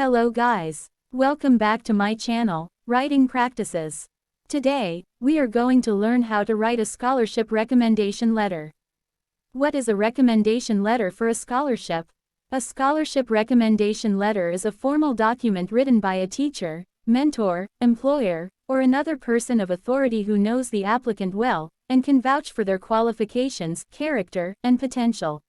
Hello guys. Welcome back to my channel, Writing Practices. Today, we are going to learn how to write a scholarship recommendation letter. What is a recommendation letter for a scholarship? A scholarship recommendation letter is a formal document written by a teacher, mentor, employer, or another person of authority who knows the applicant well, and can vouch for their qualifications, character, and potential.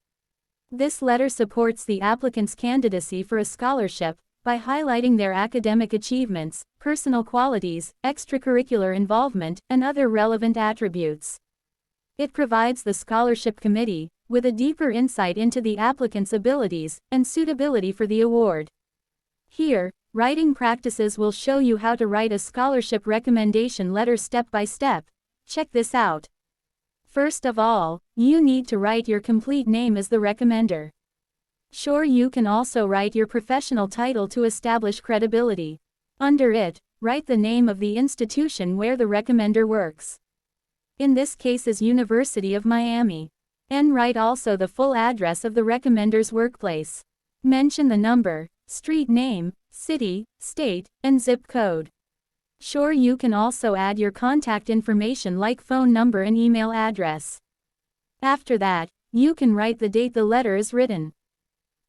This letter supports the applicant's candidacy for a scholarship by highlighting their academic achievements, personal qualities, extracurricular involvement, and other relevant attributes. It provides the scholarship committee with a deeper insight into the applicant's abilities and suitability for the award. Here, Writing Practices will show you how to write a scholarship recommendation letter step by step. Check this out. First of all, you need to write your complete name as the recommender. Sure, you can also write your professional title to establish credibility. Under it, write the name of the institution where the recommender works. In this case is University of Miami. And write also the full address of the recommender's workplace. Mention the number, street name, city, state, and zip code. Sure, you can also add your contact information like phone number and email address. After that, you can write the date the letter is written.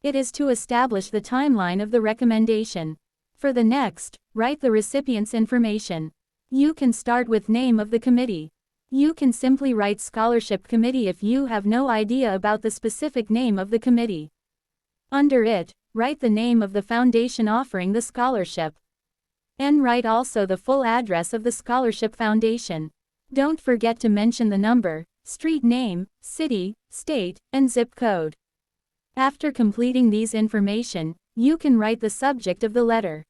It is to establish the timeline of the recommendation. For the next, write the recipient's information. You can start with name of the committee. You can simply write scholarship committee if you have no idea about the specific name of the committee. Under it, write the name of the foundation offering the scholarship. And write also the full address of the scholarship foundation. Don't forget to mention the number, street name, city, state, and zip code. After completing these information, you can write the subject of the letter.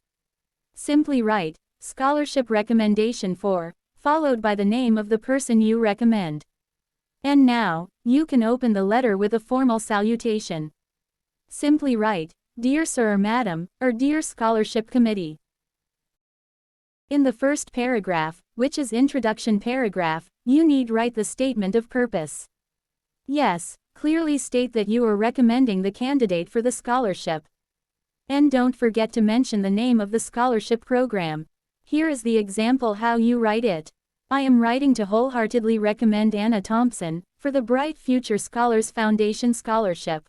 Simply write, scholarship recommendation for, followed by the name of the person you recommend. And now, you can open the letter with a formal salutation. Simply write, Dear Sir or Madam, or Dear Scholarship Committee. In the first paragraph, which is introduction paragraph, you need write the statement of purpose. Yes, clearly state that you are recommending the candidate for the scholarship. And don't forget to mention the name of the scholarship program. Here is the example how you write it. I am writing to wholeheartedly recommend Anna Thompson for the Bright Future Scholars Foundation Scholarship.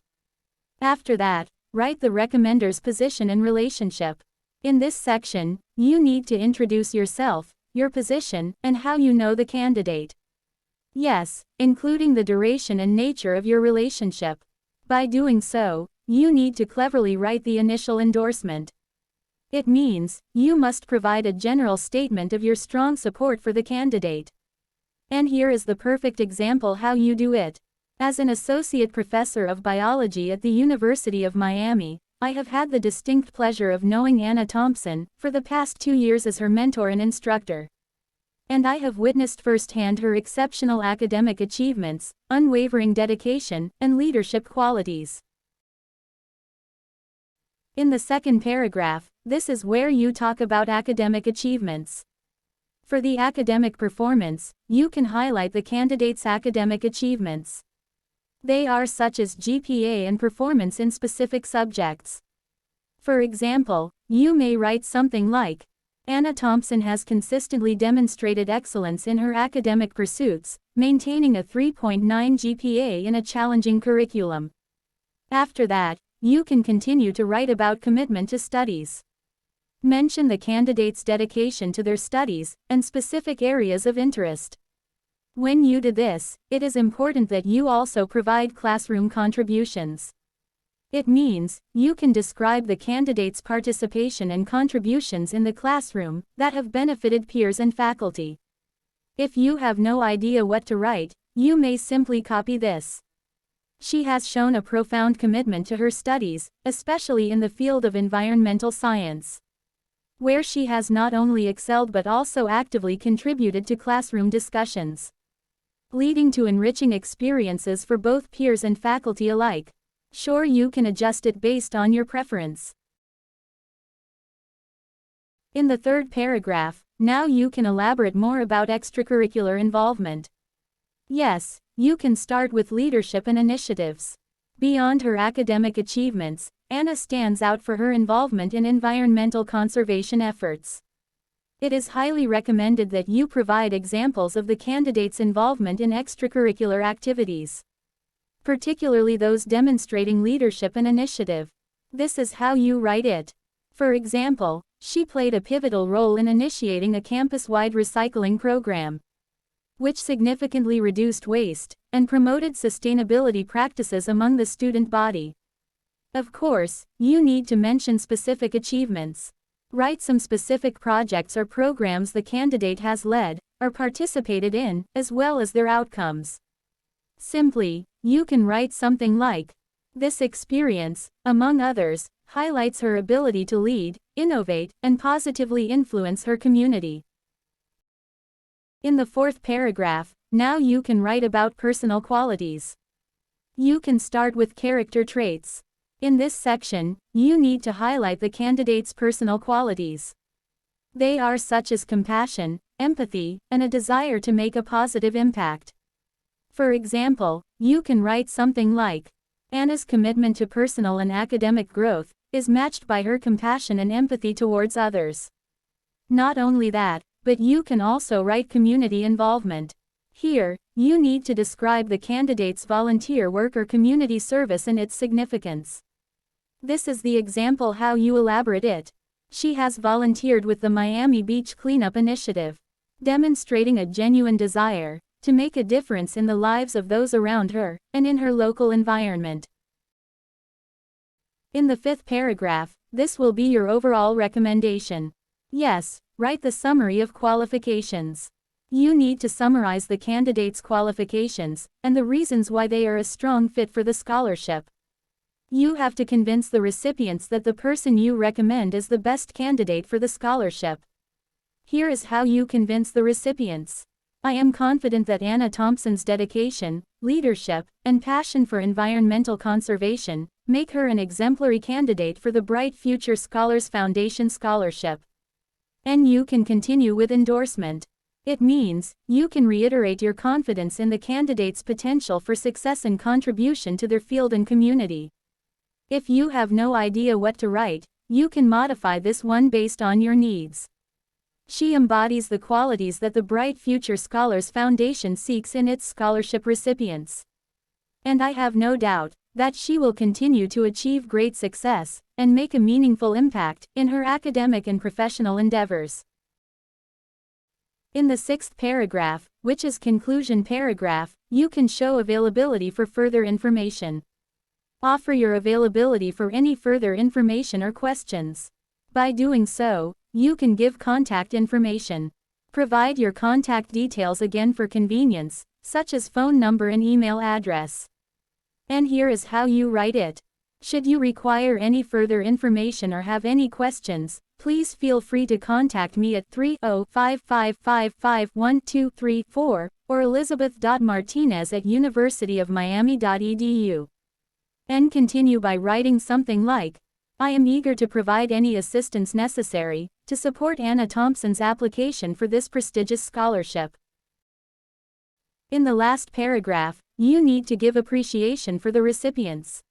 After that, write the recommender's position and relationship. In this section, you need to introduce yourself, your position, and how you know the candidate. Yes, including the duration and nature of your relationship. By doing so, you need to cleverly write the initial endorsement. It means, you must provide a general statement of your strong support for the candidate. And here is the perfect example how you do it. As an associate professor of biology at the University of Miami, I have had the distinct pleasure of knowing Anna Thompson for the past 2 years as her mentor and instructor. And I have witnessed firsthand her exceptional academic achievements, unwavering dedication, and leadership qualities. In the second paragraph, this is where you talk about academic achievements. For the academic performance, you can highlight the candidate's academic achievements. They are such as GPA and performance in specific subjects. For example, you may write something like, Anna Thompson has consistently demonstrated excellence in her academic pursuits, maintaining a 3.9 GPA in a challenging curriculum. After that, you can continue to write about commitment to studies. Mention the candidate's dedication to their studies and specific areas of interest. When you do this, it is important that you also provide classroom contributions. It means, you can describe the candidate's participation and contributions in the classroom that have benefited peers and faculty. If you have no idea what to write, you may simply copy this. She has shown a profound commitment to her studies, especially in the field of environmental science, where she has not only excelled but also actively contributed to classroom discussions, leading to enriching experiences for both peers and faculty alike. Sure, you can adjust it based on your preference. In the third paragraph, now you can elaborate more about extracurricular involvement. Yes, you can start with leadership and initiatives. Beyond her academic achievements, Anna stands out for her involvement in environmental conservation efforts. It is highly recommended that you provide examples of the candidate's involvement in extracurricular activities, particularly those demonstrating leadership and initiative. This is how you write it. For example, she played a pivotal role in initiating a campus-wide recycling program, which significantly reduced waste and promoted sustainability practices among the student body. Of course, you need to mention specific achievements. Write some specific projects or programs the candidate has led or participated in, as well as their outcomes. Simply, you can write something like, "This experience, among others, highlights her ability to lead, innovate, and positively influence her community." In the fourth paragraph, now you can write about personal qualities. You can start with character traits. In this section, you need to highlight the candidate's personal qualities. They are such as compassion, empathy, and a desire to make a positive impact. For example, you can write something like, "Anna's commitment to personal and academic growth is matched by her compassion and empathy towards others." Not only that, but you can also write community involvement. Here, you need to describe the candidate's volunteer work or community service and its significance. This is the example how you elaborate it. She has volunteered with the Miami Beach Cleanup Initiative, demonstrating a genuine desire to make a difference in the lives of those around her and in her local environment. In the fifth paragraph, this will be your overall recommendation. Yes, write the summary of qualifications. You need to summarize the candidate's qualifications and the reasons why they are a strong fit for the scholarship. You have to convince the recipients that the person you recommend is the best candidate for the scholarship. Here is how you convince the recipients. "I am confident that Anna Thompson's dedication, leadership, and passion for environmental conservation make her an exemplary candidate for the Bright Future Scholars Foundation Scholarship." And you can continue with endorsement. It means, you can reiterate your confidence in the candidate's potential for success and contribution to their field and community. If you have no idea what to write, you can modify this one based on your needs. She embodies the qualities that the Bright Future Scholars Foundation seeks in its scholarship recipients. And I have no doubt that she will continue to achieve great success and make a meaningful impact in her academic and professional endeavors. In the sixth paragraph, which is conclusion paragraph, you can show availability for further information. Offer your availability for any further information or questions. By doing so, you can give contact information. Provide your contact details again for convenience, such as phone number and email address. And here is how you write it. Should you require any further information or have any questions, please feel free to contact me at 305-555-1234 or elizabeth.martinez@universityofmiami.edu. And continue by writing something like, "I am eager to provide any assistance necessary to support Anna Thompson's application for this prestigious scholarship." In the last paragraph, you need to give appreciation for the recipients.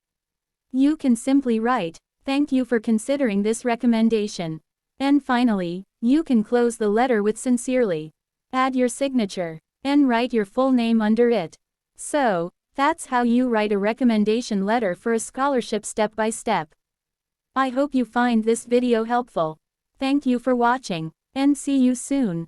You can simply write, "Thank you for considering this recommendation." And finally, you can close the letter with "Sincerely." Add your signature and write your full name under it. So, that's how you write a recommendation letter for a scholarship step by step. I hope you find this video helpful. Thank you for watching, and see you soon.